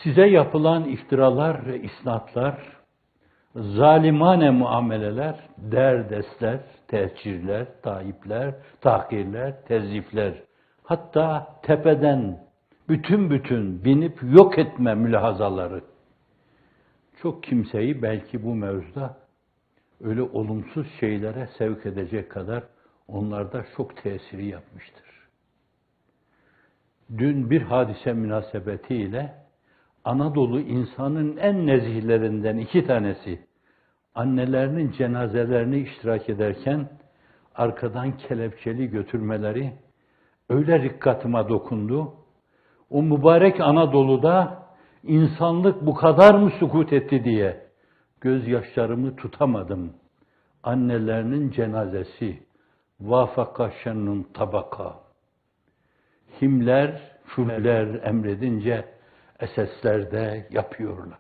Size yapılan iftiralar ve isnatlar, zalimane muameleler, derdestler, tehcirler, taipler, tahkirler, tezifler, hatta tepeden bütün binip yok etme mülahazaları. Çok kimseyi belki bu mevzuda öyle olumsuz şeylere sevk edecek kadar onlarda çok tesiri yapmıştır. Dün bir hadise münasebetiyle Anadolu insanın en nezihlerinden 2 tanesi annelerinin cenazelerini iştirak ederken arkadan kelepçeli götürmeleri öyle rikkatıma dokundu. O mübarek Anadolu'da insanlık bu kadar mı sukut etti diye gözyaşlarımı tutamadım. Annelerinin cenazesi, vafaka şennun tabaka. Himler, şuleler emredince eseslerde yapıyorlar.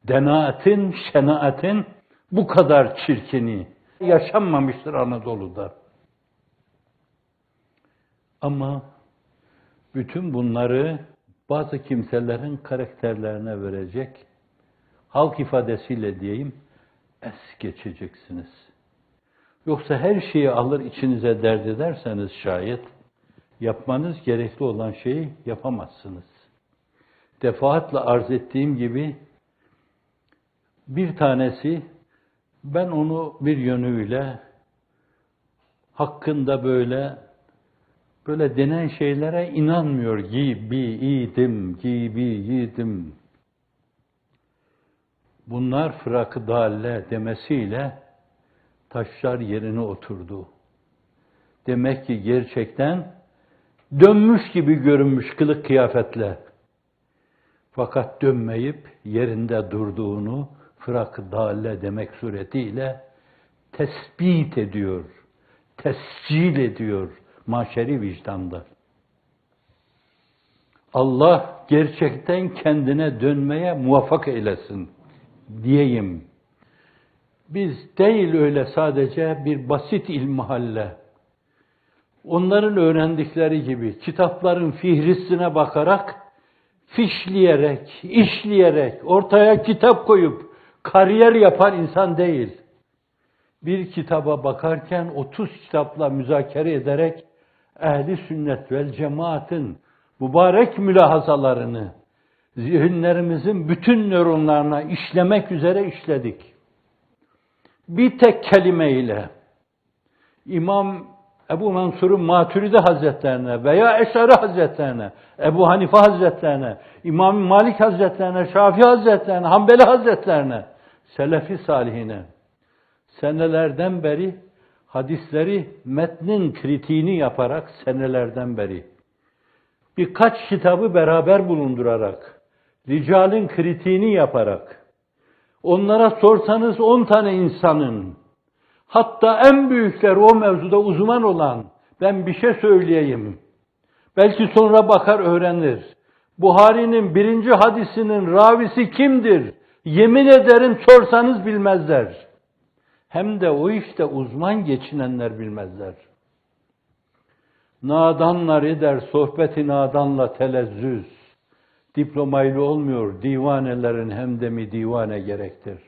Denaatin, şenaatin bu kadar çirkini yaşanmamıştır Anadolu'da. Ama bütün bunları bazı kimselerin karakterlerine verecek, halk ifadesiyle diyeyim, es geçeceksiniz. Yoksa her şeyi alır içinize dert ederseniz şayet, yapmanız gerekli olan şeyi yapamazsınız. Defaatle arz ettiğim gibi, bir tanesi, ben onu bir yönüyle hakkında böyle denen şeylere inanmıyor gibiydim. Bunlar fırak-ı dalle demesiyle taşlar yerine oturdu. Demek ki gerçekten dönmüş gibi görünmüş kılık kıyafetle. Fakat dönmeyip yerinde durduğunu fırak-ı dalle demek suretiyle tespit ediyor, tescil ediyor maşeri vicdanda. Allah gerçekten kendine dönmeye muvaffak eylesin diyeyim. Biz değil öyle sadece bir basit ilmihalle, onların öğrendikleri gibi kitapların fihristine bakarak, fişleyerek, işleyerek, ortaya kitap koyup kariyer yapan insan değil. Bir kitaba bakarken 30 kitapla müzakere ederek ehli sünnet vel cemaatin mübarek mülahazalarını zihinlerimizin bütün nöronlarına işlemek üzere işledik. Bir tek kelimeyle İmam Ebu Mansur'un Maturidi Hazretlerine veya Eşari Hazretlerine, Ebu Hanife Hazretlerine, İmam Malik Hazretlerine, Şafii Hazretlerine, Hanbeli Hazretlerine, Selefi Salihine senelerden beri hadisleri metnin kritiğini yaparak senelerden beri birkaç kitabı beraber bulundurarak, ricalin kritiğini yaparak, onlara sorsanız 10 tane insanın, hatta en büyükler o mevzuda uzman olan, ben bir şey söyleyeyim, belki sonra bakar öğrenir. Buhari'nin 1. hadisinin ravisi kimdir? Yemin ederim sorsanız bilmezler. Hem de o işte uzman geçinenler bilmezler. Nadanlar eder sohbeti nadanla telezzüz. Diplomayla olmuyor, divanelerin hemdemi divane gerektir.